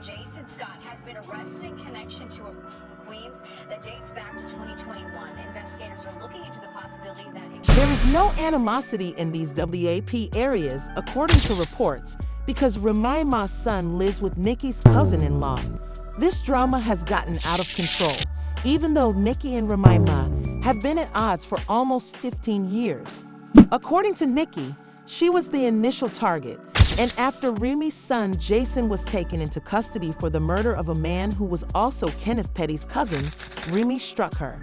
Jason Scott has been arrested in connection to a Queens that dates back to 2021. Investigators are looking into the possibility that there is no animosity in these WAP areas, according to reports, because Remy Ma's son lives with Nicki's cousin-in-law. This drama has gotten out of control, even though Nicki and Remy Ma have been at odds for almost 15 years. According to Nicki, she was the initial target, and after Remy's son Jason was taken into custody for the murder of a man who was also Kenneth Petty's cousin, Remy struck her.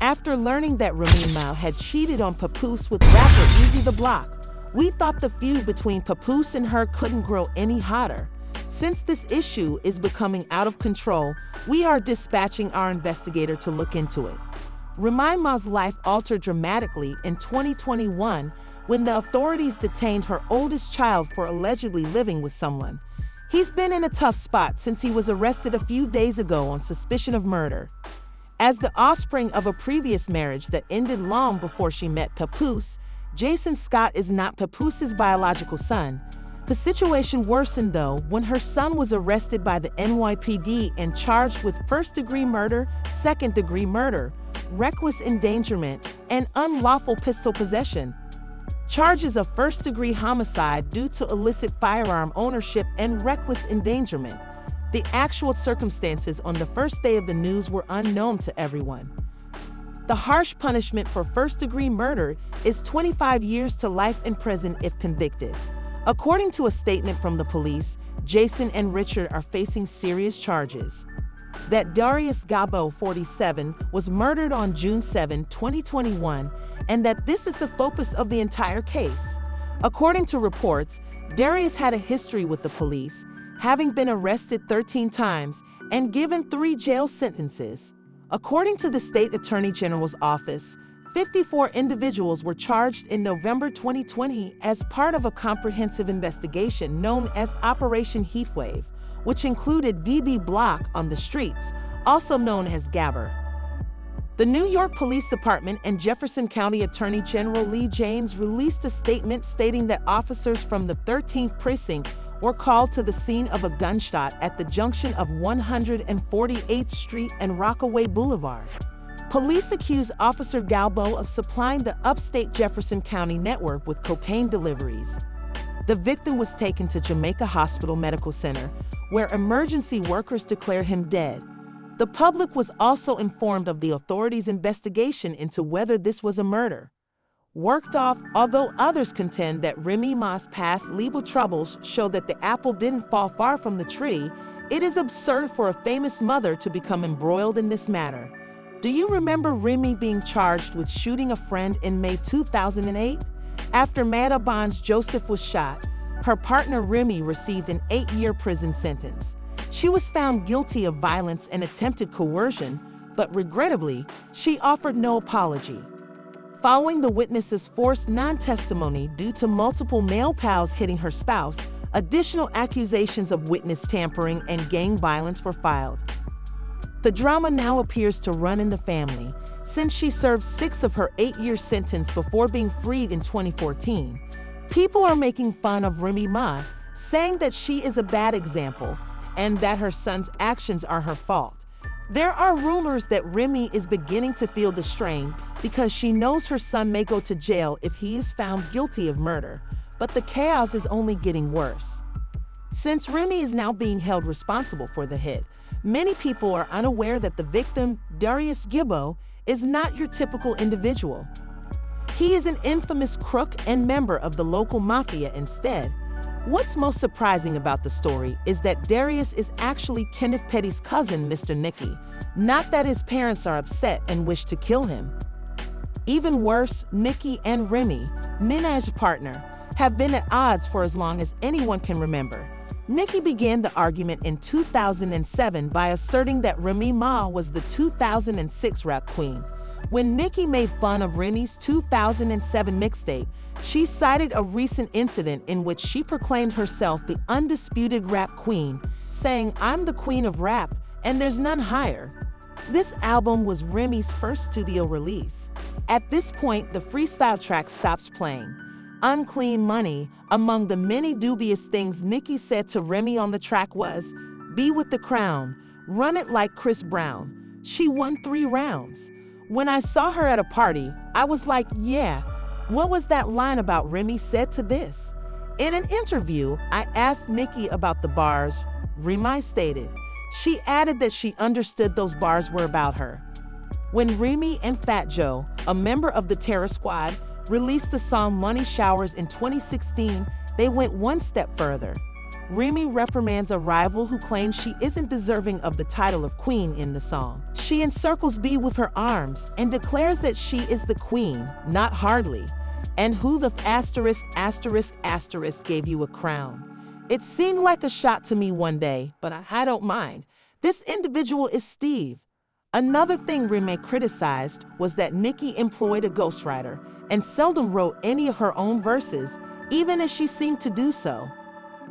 After learning that Remy Ma had cheated on Papoose with rapper Easy the Block, we thought the feud between Papoose and her couldn't grow any hotter. Since this issue is becoming out of control, we are dispatching our investigator to look into it. Remy Ma's life altered dramatically in 2021 when the authorities detained her oldest child for allegedly living with someone. He's been in a tough spot since he was arrested a few days ago on suspicion of murder. As the offspring of a previous marriage that ended long before she met Papoose, Jason Scott is not Papoose's biological son. The situation worsened, though, when her son was arrested by the NYPD and charged with first-degree murder, second-degree murder, reckless endangerment, and unlawful pistol possession. Charges of first-degree homicide due to illicit firearm ownership and reckless endangerment. The actual circumstances on the first day of the news were unknown to everyone. The harsh punishment for first-degree murder is 25 years to life in prison if convicted. According to a statement from the police, Jason and Richard are facing serious charges. That Darius Gabo, 47, was murdered on June 7, 2021, and that this is the focus of the entire case. According to reports, Darius had a history with the police, having been arrested 13 times and given 3 jail sentences. According to the State Attorney General's office, 54 individuals were charged in November 2020 as part of a comprehensive investigation known as Operation Heatwave, which included DB Block on the streets, also known as Gabber. The New York Police Department and Jefferson County Attorney General Lee James released a statement stating that officers from the 13th Precinct were called to the scene of a gunshot at the junction of 148th Street and Rockaway Boulevard. Police accused Officer Galbo of supplying the upstate Jefferson County network with cocaine deliveries. The victim was taken to Jamaica Hospital Medical Center, where emergency workers declared him dead. The public was also informed of the authorities' investigation into whether this was a murder. Worked off, although others contend that Remy Ma's past legal troubles show that the apple didn't fall far from the tree, it is absurd for a famous mother to become embroiled in this matter. Do you remember Remy being charged with shooting a friend in May 2008? After Madabon's Joseph was shot, her partner Remy received an 8-year prison sentence. She was found guilty of violence and attempted coercion, but regrettably, she offered no apology. Following the witness's forced non-testimony due to multiple male pals hitting her spouse, additional accusations of witness tampering and gang violence were filed. The drama now appears to run in the family, since she served 6 of her 8-year sentence before being freed in 2014. People are making fun of Remy Ma, saying that she is a bad example and that her son's actions are her fault. There are rumors that Remy is beginning to feel the strain because she knows her son may go to jail if he is found guilty of murder, but the chaos is only getting worse. Since Remy is now being held responsible for the hit, many people are unaware that the victim, Darius Gibbo, is not your typical individual. He is an infamous crook and member of the local mafia instead. What's most surprising about the story is that Darius is actually Kenneth Petty's cousin, Mr. Nicki, not that his parents are upset and wish to kill him. Even worse, Nicki and Remy, Minaj's partner, have been at odds for as long as anyone can remember. Nicki began the argument in 2007 by asserting that Remy Ma was the 2006 rap queen. When Nicki made fun of Remy's 2007 mixtape, she cited a recent incident in which she proclaimed herself the undisputed rap queen, saying, "I'm the queen of rap, and there's none higher." This album was Remy's first studio release. At this point, the freestyle track stops playing. Unclean money, among the many dubious things Nicki said to Remy on the track was, be with the crown, run it like Chris Brown. She won 3 rounds. When I saw her at a party, I was like, yeah. What was that line about Remy said to this? In an interview, I asked Nicki about the bars. Remy stated. She added that she understood those bars were about her. When Remy and Fat Joe, a member of the Terror Squad, released the song Money Showers in 2016, they went one step further. Remy reprimands a rival who claims she isn't deserving of the title of queen in the song. She encircles B with her arms and declares that she is the queen, not Hardly, and who the **** gave you a crown. It seemed like a shot to me one day, but I don't mind. This individual is Steve. Another thing Remy criticized was that Nicki employed a ghostwriter and seldom wrote any of her own verses, even as she seemed to do so.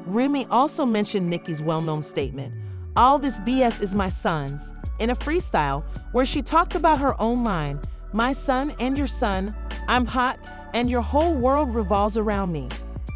Remy also mentioned Nicki's well-known statement, "All this BS is my son's," in a freestyle where she talked about her own line, "My son and your son, I'm hot, and your whole world revolves around me."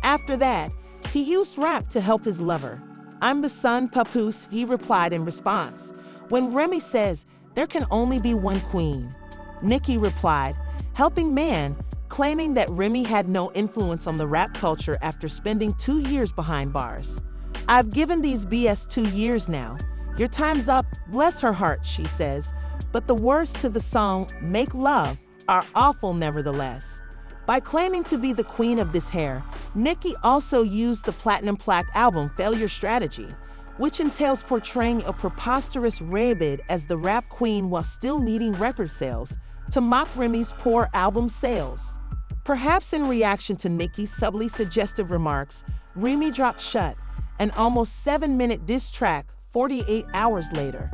After that, he used rap to help his lover. "I'm the son, papoose," he replied in response. When Remy says, "There can only be one queen," Nicki replied, "Helping man," claiming that Remy had no influence on the rap culture after spending 2 years behind bars. "I've given these BS 2 years now. Your time's up," bless her heart, she says. But the words to the song, "Make Love," are awful nevertheless. By claiming to be the queen of this hair, Nicki also used the platinum plaque album Failure Strategy, which entails portraying a preposterous rabid as the rap queen while still needing record sales, to mock Remy's poor album sales. Perhaps in reaction to Nicki's subtly suggestive remarks, Remy dropped Shut, an almost 7-minute diss track 48 hours later.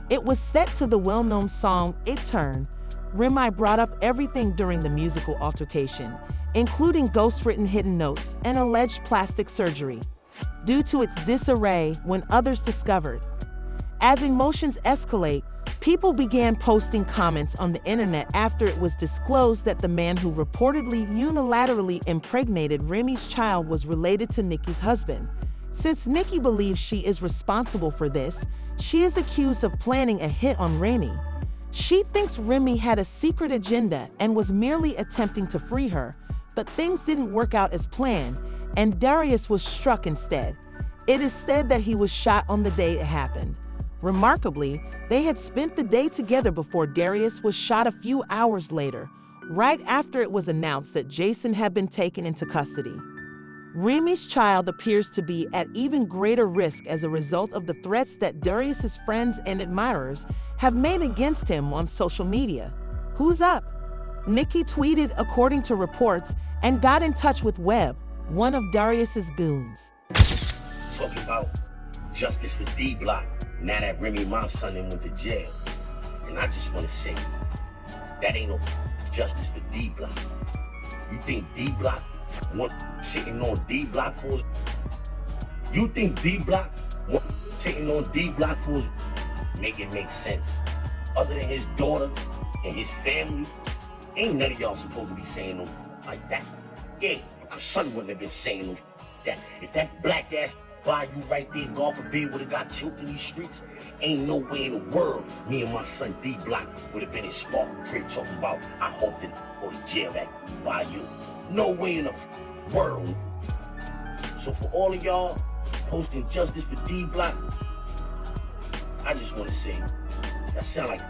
It was set to the well-known song It Turn. Remy brought up everything during the musical altercation, including ghost-written hidden notes and alleged plastic surgery, due to its disarray when others discovered. As emotions escalate, people began posting comments on the internet after it was disclosed that the man who reportedly unilaterally impregnated Remy's child was related to Nicki's husband. Since Nicki believes she is responsible for this, she is accused of planning a hit on Remy. She thinks Remy had a secret agenda and was merely attempting to free her, but things didn't work out as planned, and Darius was struck instead. It is said that he was shot on the day it happened. Remarkably, they had spent the day together before Darius was shot a few hours later, right after it was announced that Jason had been taken into custody. Remy's child appears to be at even greater risk as a result of the threats that Darius's friends and admirers have made against him on social media. Who's up? Nicki tweeted according to reports and got in touch with Webb, one of Darius's goons. Talking about justice for D-Block, now that Remy, my son, went to jail. And I just want to say, that ain't no justice for D-Block. You think D-Block want sitting on D-Block for us? You think D-Block want sitting on D-Block for us? Make it make sense. Other than his daughter and his family, ain't none of y'all supposed to be saying no like that. Yeah, my son wouldn't have been saying no that. If that black ass by you right there, God forbid, would have got killed in these streets, ain't no way in the world me and my son D-Block would have been in Sparkle Crib talking about, I hope to go to jail that by you. No way in the world. So for all of y'all posting justice for D-Block, I just want to say, that sound like...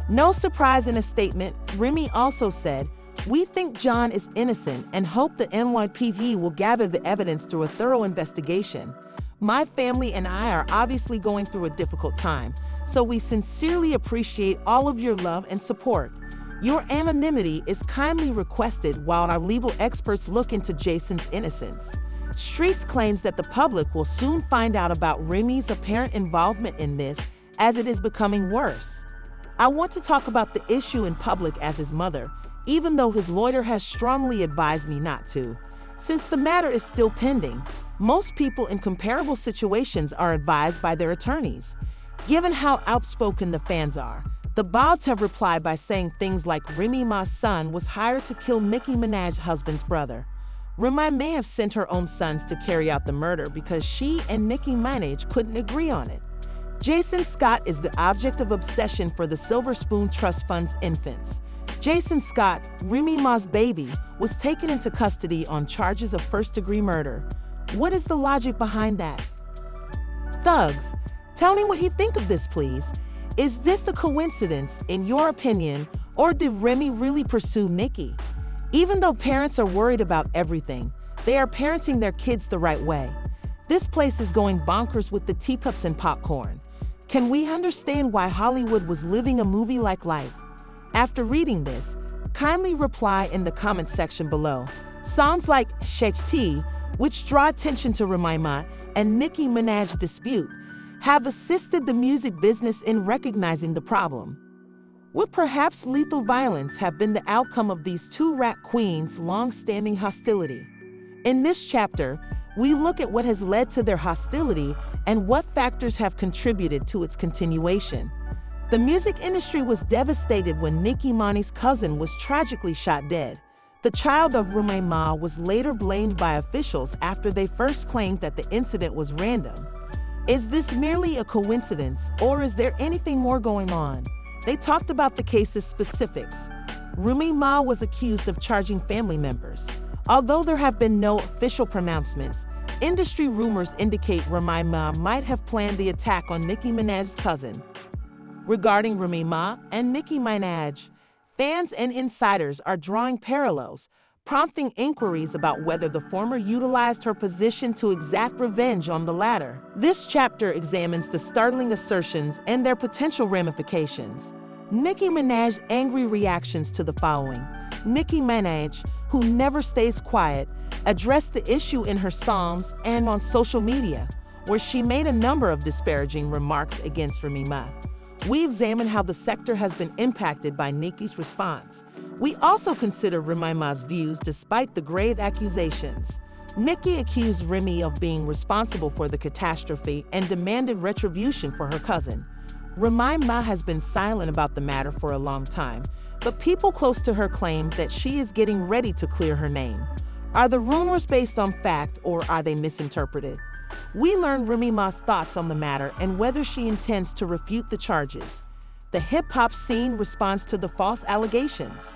No surprise in a statement, Remy also said, "We think John is innocent and hope the NYPD will gather the evidence through a thorough investigation. My family and I are obviously going through a difficult time, so we sincerely appreciate all of your love and support. Your anonymity is kindly requested while our legal experts look into Jason's innocence." Streets claims that the public will soon find out about Remy's apparent involvement in this, as it is becoming worse. I want to talk about the issue in public as his mother, even though his lawyer has strongly advised me not to. Since the matter is still pending, most people in comparable situations are advised by their attorneys. Given how outspoken the fans are, the Bods have replied by saying things like Remy Ma's son was hired to kill Nicki Minaj's husband's brother. Remy may have sent her own sons to carry out the murder because she and Nicki Minaj couldn't agree on it. Jason Scott is the object of obsession for the Silver Spoon Trust Fund's infants. Jason Scott, Remy Ma's baby, was taken into custody on charges of first-degree murder. What is the logic behind that? Thugs, tell me what you think of this, please. Is this a coincidence, in your opinion, or did Remy really pursue Nicki? Even though parents are worried about everything, they are parenting their kids the right way. This place is going bonkers with the teacups and popcorn. Can we understand why Hollywood was living a movie-like life? After reading this, kindly reply in the comment section below. Songs like Shake Tea, which draw attention to Remy Ma and Nicki Minaj dispute, have assisted the music business in recognizing the problem. Would perhaps lethal violence have been the outcome of these two rap queens' long-standing hostility? In this chapter, we look at what has led to their hostility and what factors have contributed to its continuation. The music industry was devastated when Nicki Minaj's cousin was tragically shot dead. The child of Remy Ma was later blamed by officials after they first claimed that the incident was random. Is this merely a coincidence, or is there anything more going on? They talked about the case's specifics. Remy Ma was accused of charging family members. Although there have been no official pronouncements, industry rumors indicate Remy Ma might have planned the attack on Nicki Minaj's cousin. Regarding Remy Ma and Nicki Minaj, fans and insiders are drawing parallels, prompting inquiries about whether the former utilized her position to exact revenge on the latter. This chapter examines the startling assertions and their potential ramifications. Nicki Minaj's angry reactions to the following. Nicki Minaj, who never stays quiet, addressed the issue in her songs and on social media, where she made a number of disparaging remarks against Remy Ma. We examine how the sector has been impacted by Nicki's response. We also consider Remy Ma's views despite the grave accusations. Nicki accused Remy of being responsible for the catastrophe and demanded retribution for her cousin. Remy Ma has been silent about the matter for a long time, but people close to her claim that she is getting ready to clear her name. Are the rumors based on fact, or are they misinterpreted? We learn Remy Ma's thoughts on the matter and whether she intends to refute the charges. The hip-hop scene responds to the false allegations.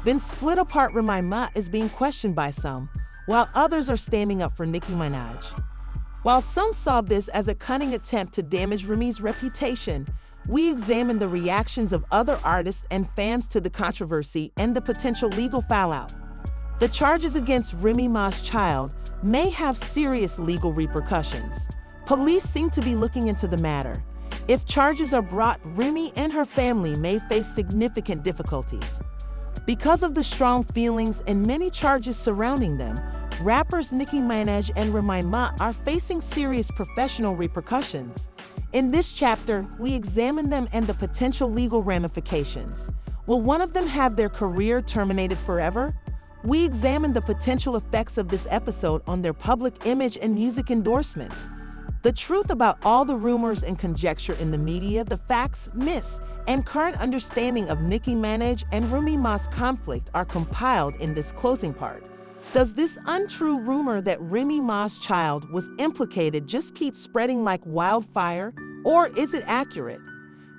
Then split apart, Remy Ma is being questioned by some, while others are standing up for Nicki Minaj. While some saw this as a cunning attempt to damage Remy's reputation, we examine the reactions of other artists and fans to the controversy and the potential legal fallout. The charges against Remy Ma's child may have serious legal repercussions. Police seem to be looking into the matter. If charges are brought, Remy and her family may face significant difficulties. Because of the strong feelings and many charges surrounding them, rappers Nicki Minaj and Remy Ma are facing serious professional repercussions. In this chapter, we examine them and the potential legal ramifications. Will one of them have their career terminated forever? We examine the potential effects of this episode on their public image and music endorsements. The truth about all the rumors and conjecture in the media, the facts, myths, and current understanding of Nicki Minaj and Remy Ma's conflict are compiled in this closing part. Does this untrue rumor that Remy Ma's child was implicated just keep spreading like wildfire, or is it accurate?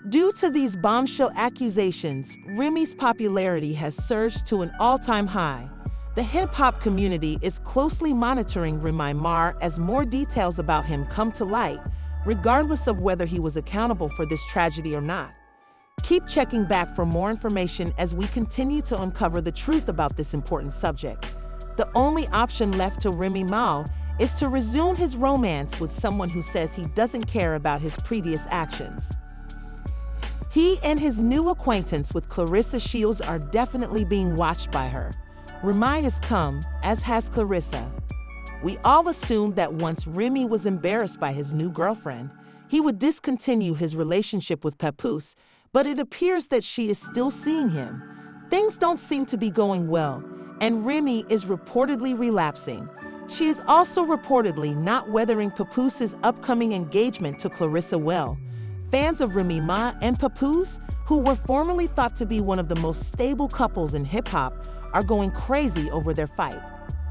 Due to these bombshell accusations, Remy's popularity has surged to an all-time high. The hip-hop community is closely monitoring Remy Ma as more details about him come to light, regardless of whether he was accountable for this tragedy or not. Keep checking back for more information as we continue to uncover the truth about this important subject. The only option left to Remy Ma is to resume his romance with someone who says he doesn't care about his previous actions. He and his new acquaintance with Clarissa Shields are definitely being watched by her. Remy has come, as has Clarissa. We all assumed that once Remy was embarrassed by his new girlfriend, he would discontinue his relationship with Papoose, but it appears that she is still seeing him. Things don't seem to be going well, and Remy is reportedly relapsing. She is also reportedly not weathering Papoose's upcoming engagement to Clarissa well. Fans of Remy Ma and Papoose, who were formerly thought to be one of the most stable couples in hip-hop, are going crazy over their fight.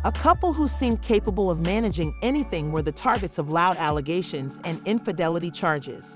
A couple who seemed capable of managing anything were the targets of loud allegations and infidelity charges.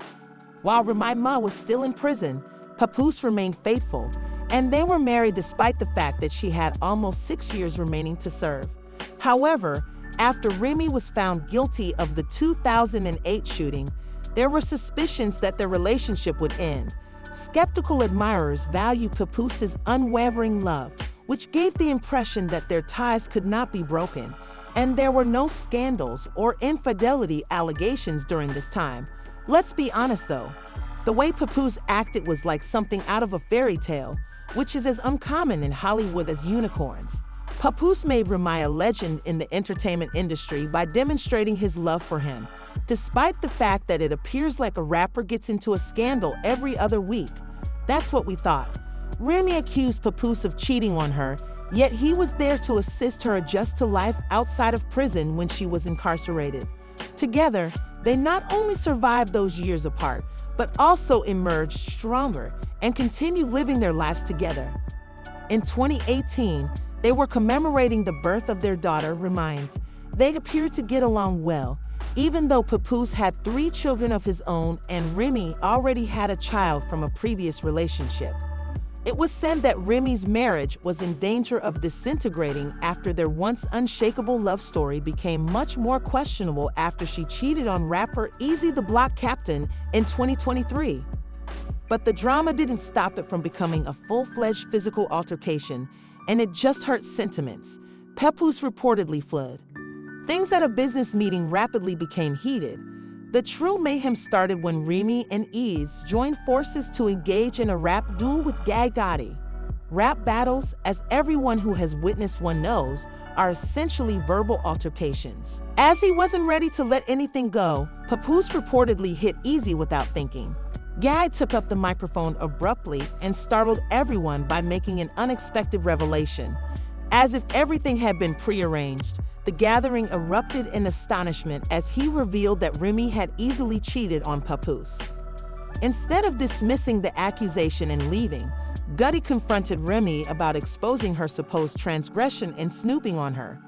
While Remy Ma was still in prison, Papoose remained faithful, and they were married despite the fact that she had almost 6 years remaining to serve. However, after Remy was found guilty of the 2008 shooting, there were suspicions that their relationship would end. Skeptical admirers value Papoose's unwavering love, which gave the impression that their ties could not be broken, and there were no scandals or infidelity allegations during this time. Let's be honest though, the way Papoose acted was like something out of a fairy tale, which is as uncommon in Hollywood as unicorns. Papoose made Remy a legend in the entertainment industry by demonstrating his love for him, despite the fact that it appears like a rapper gets into a scandal every other week. That's what we thought. Remy accused Papoose of cheating on her, yet he was there to assist her adjust to life outside of prison when she was incarcerated. Together, they not only survived those years apart, but also emerged stronger and continued living their lives together. In 2018, they were commemorating the birth of their daughter, Remy. They appeared to get along well, even though Papoose had 3 children of his own and Remy already had a child from a previous relationship. It was said that Remy's marriage was in danger of disintegrating after their once unshakable love story became much more questionable after she cheated on rapper Eazy the Block Captain in 2023. But the drama didn't stop it from becoming a full-fledged physical altercation, and it just hurt sentiments. Papoose reportedly fled. Things at a business meeting rapidly became heated. The true mayhem started when Remy and Eazy joined forces to engage in a rap duel with Guy Gotti. Rap battles, as everyone who has witnessed one knows, are essentially verbal altercations. As he wasn't ready to let anything go, Papoose reportedly hit Eazy without thinking. Guy took up the microphone abruptly and startled everyone by making an unexpected revelation. As if everything had been prearranged, the gathering erupted in astonishment as he revealed that Remy had easily cheated on Papoose. Instead of dismissing the accusation and leaving, Gotti confronted Remy about exposing her supposed transgression and snooping on her.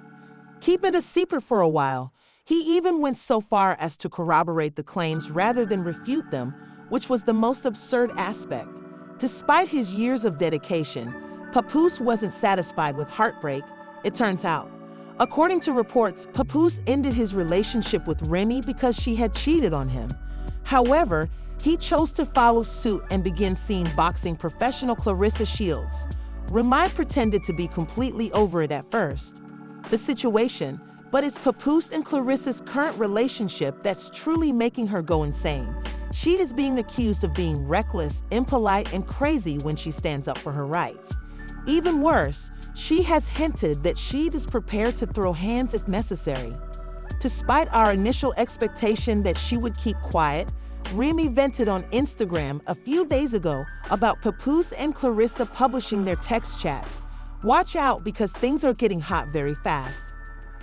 Keep it a secret for a while. He even went so far as to corroborate the claims rather than refute them, which was the most absurd aspect. Despite his years of dedication, Papoose wasn't satisfied with heartbreak, it turns out. According to reports, Papoose ended his relationship with Remy because she had cheated on him. However, he chose to follow suit and begin seeing boxing professional Claressa Shields. Remy pretended to be completely over it at first. The situation, but it's Papoose and Claressa's current relationship that's truly making her go insane. She is being accused of being reckless, impolite, and crazy when she stands up for her rights. Even worse, she has hinted that she is prepared to throw hands if necessary. Despite our initial expectation that she would keep quiet, Remy vented on Instagram a few days ago about Papoose and Claressa publishing their text chats. Watch out because things are getting hot very fast.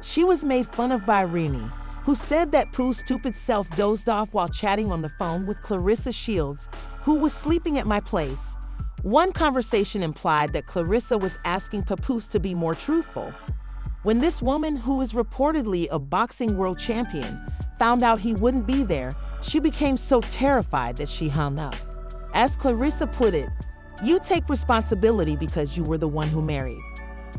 She was made fun of by Remy, who said that Pooh's stupid self dozed off while chatting on the phone with Claressa Shields, who was sleeping at my place. One conversation implied that Claressa was asking Papoose to be more truthful. When this woman, who is reportedly a boxing world champion, found out he wouldn't be there, she became so terrified that she hung up. As Claressa put it, "You take responsibility because you were the one who married.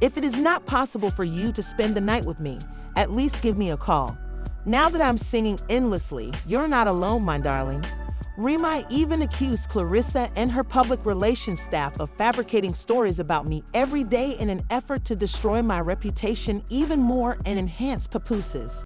If it is not possible for you to spend the night with me, at least give me a call. Now that I'm singing endlessly, you're not alone, my darling." Remy even accused Claressa and her public relations staff of fabricating stories about me every day in an effort to destroy my reputation even more and enhance Papoose's.